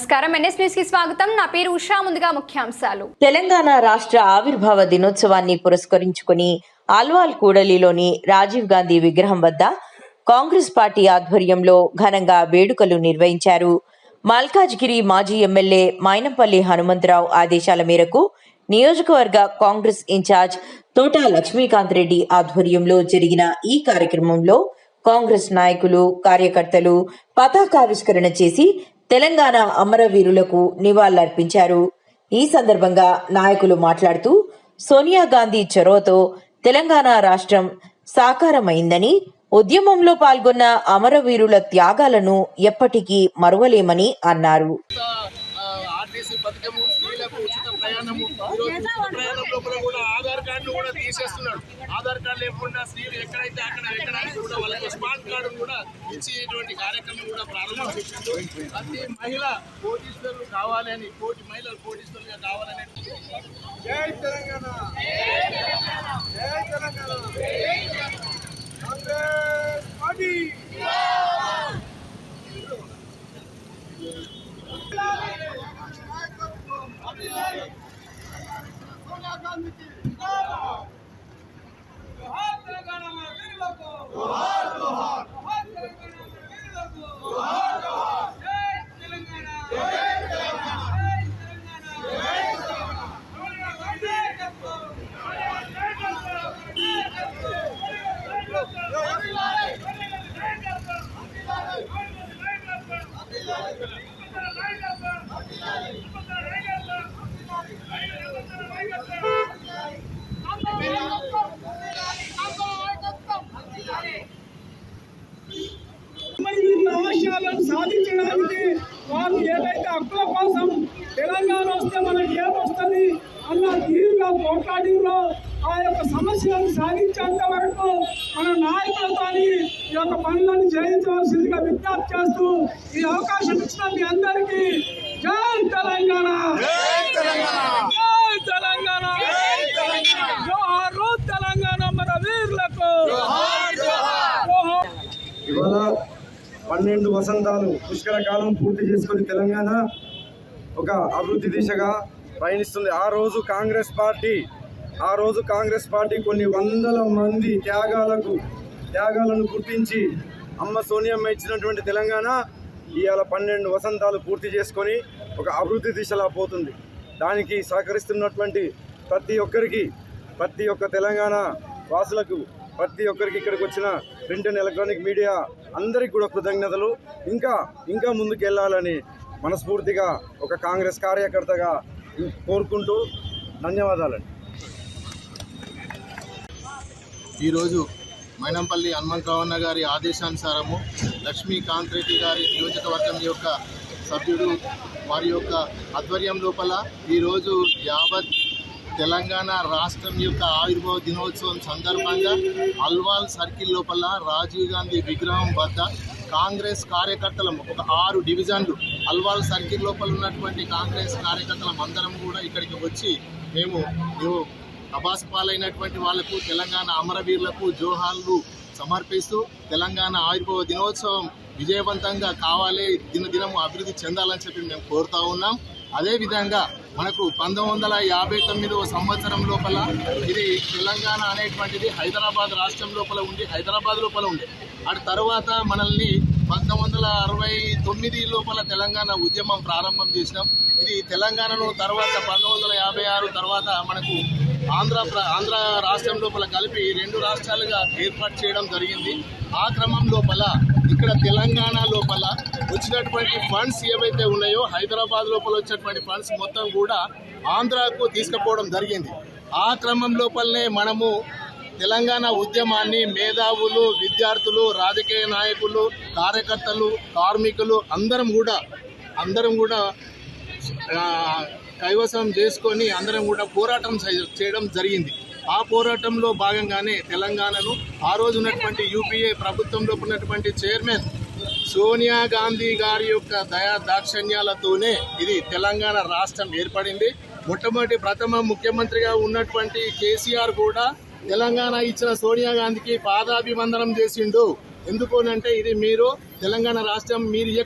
నమస్కారం NS news కి స్వాగతం. నా పేరు ఉషా. ముందుగా ముఖ్యాంశాలు. తెలంగాణ రాష్ట్ర ఆవిర్భావ దినోత్సవాన్ని పురస్కరించుకుని ఆల్వాల్ కూడలిలోని రాజీవ్ గాంధీ విగ్రహం వద్ద కాంగ్రెస్ పార్టీ ఆధ్వర్యంలో ఘనంగా వేడుకలు నిర్వహించారు. మల్కాజ్గిరి మాజీ ఎమ్మెల్యే మైనంపల్లి హనుమంతరావు ఆదేశాల మేరకు నియోజకవర్గ కాంగ్రెస్ ఇన్ఛార్జ్ తోట లక్ష్మీకాంత్ రెడ్డి ఆధ్వర్యంలో జరిగిన ఈ కార్యక్రమంలో కాంగ్రెస్ నాయకులు, కార్యకర్తలు పతాకావిష్కరణ చేసి తెలంగాణ అమరవీరులకు నివాళులర్పించారు. ఈ సందర్భంగా నాయకులు మాట్లాడుతూ సోనియా గాంధీ చొరవతో తెలంగాణ రాష్ట్రం సాకారమైందని, ఉద్యమంలో పాల్గొన్న అమరవీరుల త్యాగాలను ఎప్పటికీ మరువలేమని అన్నారు. ఆర్టీసీ పథకము, స్త్రీలకు ఉచిత ప్రయాణము, ఈరోజు ఉచిత ప్రయాణం లోపల కూడా ఆధార్ కార్డును కూడా తీసేస్తున్నాడు. ఆధార్ కార్డు లేకుండా స్త్రీలు ఎక్కడైతే అక్కడ కూడా వాళ్ళకి స్మార్ట్ కార్డు కూడా ఇచ్చేటువంటి కార్యక్రమం కూడా ప్రారంభించారు. ప్రతి మహిళ కోటీశ్వరులు కావాలని, కోటి మహిళలు కోటీశ్వరులుగా కావాలని. జై తెలంగాణ, జై తెలంగాణ, కాంగ్రెస్ పార్టీ. ఆశయాలను సాధించడానికి వారు ఏదైతే హక్కుల కోసం తెలంగాణ వస్తే మనకి ఏమొస్తుంది అన్న తీరుగా పోట్లాడిలో ఆ యొక్క సమస్యలను సాధించేంత వరకు మన నాయకులతో ఈ యొక్క పనులను చేయించవలసిందిగా విజ్ఞప్తి చేస్తూ ఈ అవకాశం ఇచ్చిన మీ అందరికీ జై తెలంగాణ, జై తెలంగాణ, జోహార్ తెలంగాణ మన వీరులకు. ఇవాళ 12 వసంతాలు పుష్కర కాలం పూర్తి చేసుకుని తెలంగాణ ఒక అభివృద్ధి దిశగా పయనిస్తుంది. ఆ రోజు కాంగ్రెస్ పార్టీ కొన్ని వందల మంది త్యాగాలను గుర్తించి అమ్మ సోనియమ్మ ఇచ్చినటువంటి తెలంగాణ ఇవాళ 12 వసంతాలు పూర్తి చేసుకొని ఒక అభివృద్ధి దిశలా పోతుంది. దానికి సహకరిస్తున్నటువంటి ప్రతి ఒక్క తెలంగాణ వాసులకు, ప్రతి ఒక్కరికి ఇక్కడికి వచ్చిన ప్రింట్ అండ్ ఎలక్ట్రానిక్ మీడియా అందరికీ కూడా కృతజ్ఞతలు. ఇంకా ముందుకు వెళ్ళాలని మనస్ఫూర్తిగా ఒక కాంగ్రెస్ కార్యకర్తగా కోరుకుంటూ ధన్యవాదాలండి. ఈరోజు మైనంపల్లి హనుమంతరావు అన్న గారి ఆదేశానుసారము లక్ష్మీకాంత్ రెడ్డి గారి నియోజకవర్గం యొక్క సభ్యుడు వారి యొక్క ఆధ్వర్యం లోపల ఈరోజు యావత్ తెలంగాణ రాష్ట్రం యొక్క ఆవిర్భావ దినోత్సవం సందర్భంగా అల్వాల్ సర్కిల్ లోపల రాజీవ్ గాంధీ విగ్రహం వద్ద కాంగ్రెస్ కార్యకర్తలం ఒక 6 డివిజన్లు అల్వాల్ సర్కిల్ లోపల ఉన్నటువంటి కాంగ్రెస్ కార్యకర్తలం అందరం కూడా ఇక్కడికి వచ్చి మేము అబాసపాలైనటువంటి వాళ్లకు, తెలంగాణ అమరవీరులకు జోహార్లు సమర్పిస్తూ తెలంగాణ ఆవిర్భావ దినోత్సవం విజయవంతంగా కావాలి, దినదినము అభివృద్ధి చెందాలని చెప్పి మేము కోరుతూ ఉన్నాం. అదేవిధంగా మనకు 1959వ సంవత్సరం లోపల ఇది తెలంగాణ అనేటువంటిది హైదరాబాద్ రాష్ట్రం లోపల ఉండే అటు తర్వాత మనల్ని 1969 లోపల తెలంగాణ ఉద్యమం ప్రారంభం చేసినాం. ఇది తెలంగాణను తర్వాత 1956 తర్వాత మనకు ఆంధ్ర రాష్ట్రం లోపల కలిపి 2 రాష్ట్రాలుగా ఏర్పాటు చేయడం జరిగింది. ఆ క్రమం లోపల ఇక్కడ తెలంగాణ లోపల వచ్చినటువంటి ఫండ్స్ ఏవైతే ఉన్నాయో హైదరాబాద్ లోపల వచ్చినటువంటి ఫండ్స్ మొత్తం కూడా ఆంధ్రాకు తీసుకుపోవడం జరిగింది. ఆ క్రమం లోపలనే మనము తెలంగాణ ఉద్యమాన్ని మేధావులు, విద్యార్థులు, రాజకీయ నాయకులు, కార్యకర్తలు, కార్మికులు అందరం కూడా కైవసం చేసుకొని అందరం కూడా పోరాటం చేయడం జరిగింది. ఆ పోరాటంలో భాగంగానే తెలంగాణను ఆ రోజు ఉన్నటువంటి యూపీఏ ప్రభుత్వంలో ఉన్నటువంటి చైర్మన్ సోనియా గాంధీ గారి యొక్క దయా దాక్షిణ్యాలతోనే ఇది తెలంగాణ రాష్ట్రం ఏర్పడింది. ప్రథమ ముఖ్యమంత్రిగా ఉన్నటువంటి కేసీఆర్ కూడా తెలంగాణ ఇచ్చిన సోనియా గాంధీకి పాదాభివందనం చేసిండు. ఎందుకు అంటే ఇది మీరు తెలంగాణ రాష్ట్రం మీరు